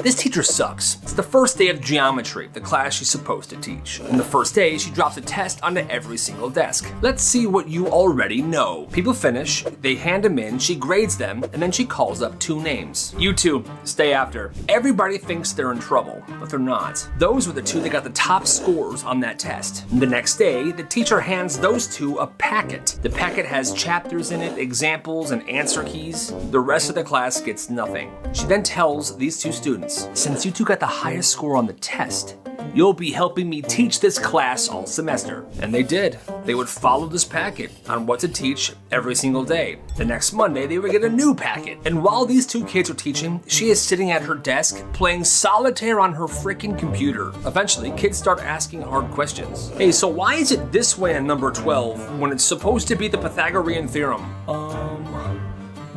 This teacher sucks. It's the first day of geometry, the class she's supposed to teach. And the first day, she drops a test onto every single desk. Let's see what you already know. People finish, they hand them in, she grades them, and then she calls up 2 names. You two, stay after. Everybody thinks they're in trouble, but they're not. Those were the 2 that got the top scores on that test. The next day, the teacher hands those 2 a packet. The packet has chapters in it, examples, and answer keys. The rest of the class gets nothing. She then tells these 2 students, since you 2 got the highest score on the test, you'll be helping me teach this class all semester. And they did. They would follow this packet on what to teach every single day. The next Monday, they would get a new packet. And while these 2 kids are teaching, she is sitting at her desk playing solitaire on her freaking computer. Eventually, kids start asking hard questions. Hey, so why is it this way in number 12 when it's supposed to be the Pythagorean theorem?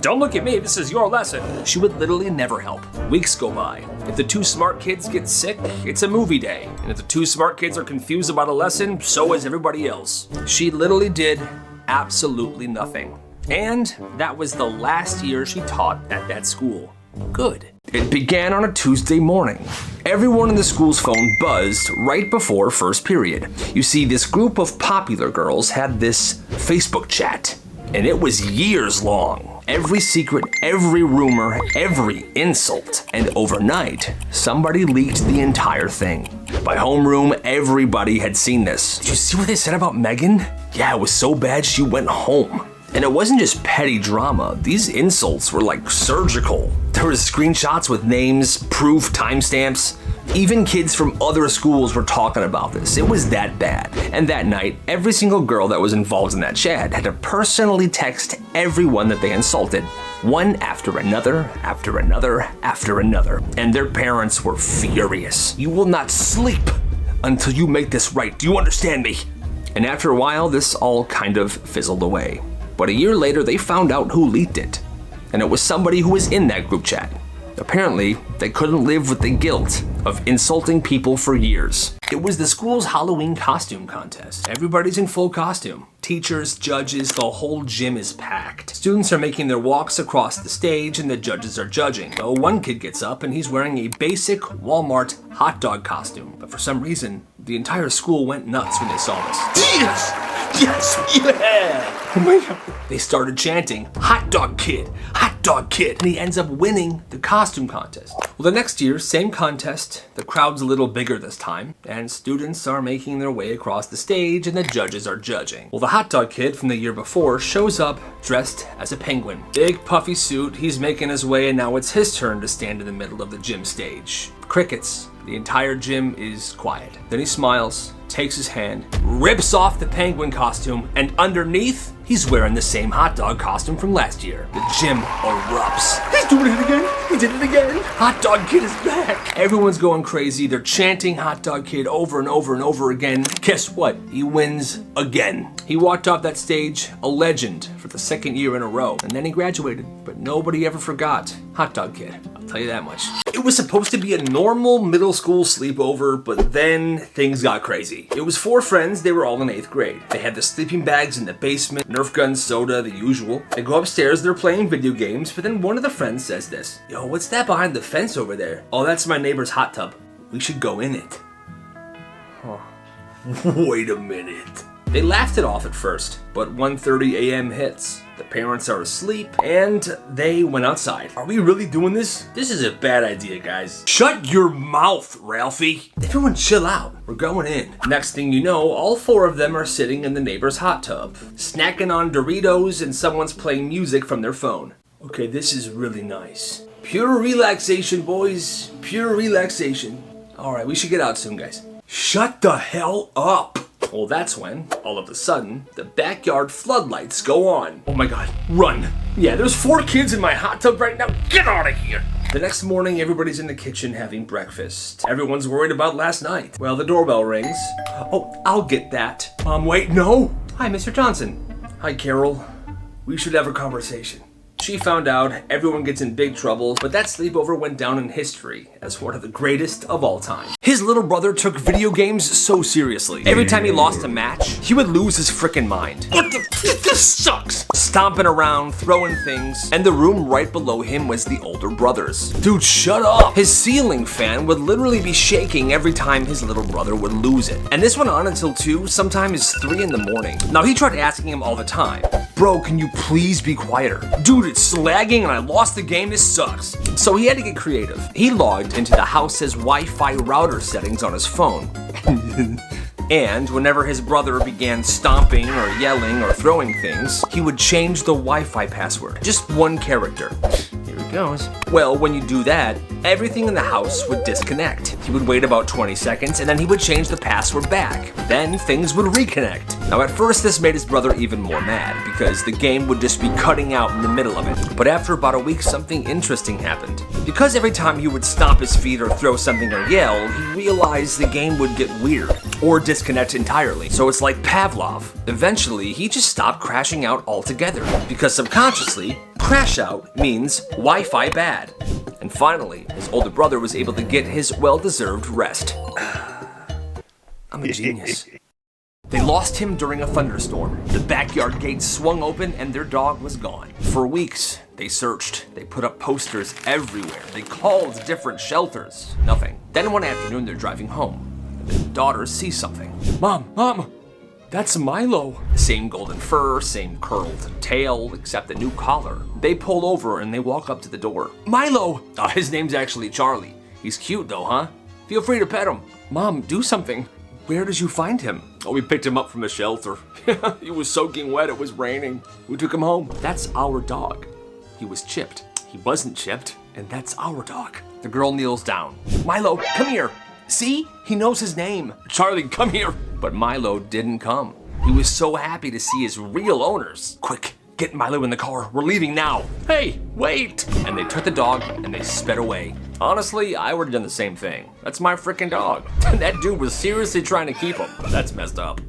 Don't look at me, this is your lesson. She would literally never help. Weeks go by. If the 2 smart kids get sick, it's a movie day. And if the 2 smart kids are confused about a lesson, so is everybody else. She literally did absolutely nothing. And that was the last year she taught at that school. Good. It began on a Tuesday morning. Everyone in the school's phone buzzed right before first period. You see, this group of popular girls had this Facebook chat, and it was years long. Every secret, every rumor, every insult. And overnight, somebody leaked the entire thing. By homeroom, everybody had seen this. Did you see what they said about Megan? Yeah, it was so bad she went home. And it wasn't just petty drama. These insults were like surgical. There was screenshots with names, proof, timestamps. Even kids from other schools were talking about this. It was that bad. And that night, every single girl that was involved in that chat had to personally text everyone that they insulted. One after another, after another, after another. And their parents were furious. You will not sleep until you make this right. Do you understand me? And after a while, this all kind of fizzled away. But a year later, they found out who leaked it. And it was somebody who was in that group chat. Apparently, they couldn't live with the guilt of insulting people for years. It was the school's Halloween costume contest. Everybody's in full costume. Teachers, judges, the whole gym is packed. Students are making their walks across the stage and the judges are judging. So one kid gets up and he's wearing a basic Walmart hot dog costume. But for some reason, the entire school went nuts when they saw this. Yes! Yes, yeah! Oh my God. They started chanting, hot dog kid, hot dog kid. And he ends up winning the costume contest. Well, the next year, same contest. The crowd's a little bigger this time. And students are making their way across the stage and the judges are judging. Well, the hot dog kid from the year before shows up dressed as a penguin. Big puffy suit, he's making his way and now it's his turn to stand in the middle of the gym stage. Crickets. The entire gym is quiet. Then he smiles, takes his hand, rips off the penguin costume, and underneath, he's wearing the same hot dog costume from last year. The gym erupts. He's doing it again. He did it again. Hot dog kid is back. Everyone's going crazy. They're chanting hot dog kid over and over and over again. Guess what? He wins again. He walked off that stage a legend for the 2nd year in a row. And then he graduated, but nobody ever forgot hot dog kid. I'll tell you that much. It was supposed to be a normal middle school sleepover, but then things got crazy. It was 4 friends, they were all in 8th grade. They had the sleeping bags in the basement, Nerf guns, soda, the usual. They go upstairs, they're playing video games, but then one of the friends says this. Yo, what's that behind the fence over there? Oh, that's my neighbor's hot tub. We should go in it. Huh. Wait a minute. They laughed it off at first, but 1:30 a.m. hits. The parents are asleep, and they went outside. Are we really doing this? This is a bad idea, guys. Shut your mouth, Ralphie. Everyone chill out. We're going in. Next thing you know, all 4 of them are sitting in the neighbor's hot tub, snacking on Doritos, and someone's playing music from their phone. Okay, this is really nice. Pure relaxation, boys. Pure relaxation. All right, we should get out soon, guys. Shut the hell up. Well, that's when, all of a sudden, the backyard floodlights go on. Oh my God, run. Yeah, there's 4 kids in my hot tub right now. Get out of here. The next morning, everybody's in the kitchen having breakfast. Everyone's worried about last night. Well, the doorbell rings. Oh, I'll get that. Wait, no. Hi, Mr. Johnson. Hi, Carol. We should have a conversation. She found out, everyone gets in big trouble, but that sleepover went down in history as one of the greatest of all time. His little brother took video games so seriously. Every time he lost a match, he would lose his frickin' mind. What the? This sucks! Stomping around, throwing things, and the room right below him was the older brother's. Dude, shut up! His ceiling fan would literally be shaking every time his little brother would lose it. And this went on until 2, sometimes 3 in the morning. Now he tried asking him all the time, bro, can you please be quieter? Dude, it's lagging and I lost the game, this sucks. So he had to get creative. He logged into the house's Wi-Fi router settings on his phone. And whenever his brother began stomping or yelling or throwing things, he would change the Wi-Fi password. Just one character. Here it goes. Well, when you do that, everything in the house would disconnect. He would wait about 20 seconds and then he would change the password back. Then things would reconnect. Now at first this made his brother even more mad because the game would just be cutting out in the middle of it. But after about a week, something interesting happened. Because every time he would stomp his feet or throw something or yell, he realized the game would get weird or disconnect entirely. So it's like Pavlov. Eventually, he just stopped crashing out altogether because subconsciously, crash out means Wi-Fi bad. And finally, his older brother was able to get his well-deserved rest. I'm a genius. They lost him during a thunderstorm. The backyard gate swung open and their dog was gone. For weeks, they searched. They put up posters everywhere. They called different shelters. Nothing. Then one afternoon, they're driving home. The daughter sees something. Mom, that's Milo. Same golden fur, same curled tail, except a new collar. They pull over and they walk up to the door. Milo! His name's actually Charlie. He's cute though, huh? Feel free to pet him. Mom, do something. Where did you find him? Oh, we picked him up from the shelter. He was soaking wet, it was raining. We took him home. That's our dog. He was chipped. He wasn't chipped, and that's our dog. The girl kneels down. Milo, come here. See? He knows his name. Charlie, come here. But Milo didn't come. He was so happy to see his real owners. Quick, get Milo in the car. We're leaving now. Hey, wait. And they took the dog and they sped away. Honestly, I would have done the same thing. That's my freaking dog. That dude was seriously trying to keep him. That's messed up.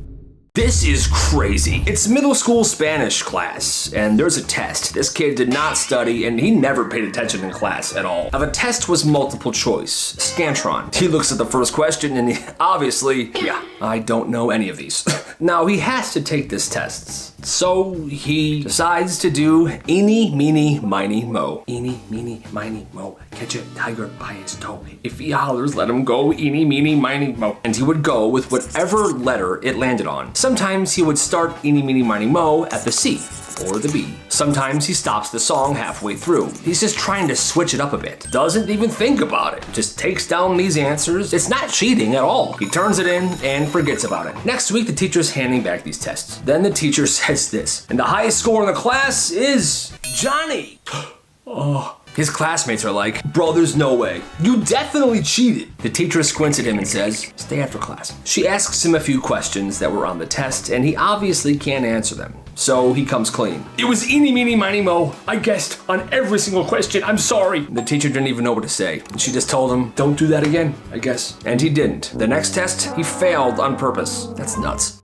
This is crazy. It's middle school Spanish class, and there's a test. This kid did not study, and he never paid attention in class at all. Now, the test was multiple choice, Scantron. He looks at the first question, and obviously, I don't know any of these. Now, he has to take this test. So he decides to do eeny, meeny, miny, mo. Eeny, meeny, miny, mo. Catch a tiger by his toe. If he hollers, let him go. Eeny, meeny, miny, mo. And he would go with whatever letter it landed on. Sometimes he would start eeny, meeny, miny, mo at the C or the B. Sometimes he stops the song halfway through. He's just trying to switch it up a bit. Doesn't even think about it. Just takes down these answers. It's not cheating at all. He turns it in and forgets about it. Next week, the teacher's handing back these tests. Then the teacher says this, and the highest score in the class is Johnny. Oh. His classmates are like, bro, there's no way. You definitely cheated. The teacher squints at him and says, stay after class. She asks him a few questions that were on the test, and he obviously can't answer them. So he comes clean. It was eeny, meeny, miny, mo. I guessed on every single question. I'm sorry. The teacher didn't even know what to say. She just told him, don't do that again, I guess. And he didn't. The next test, he failed on purpose. That's nuts.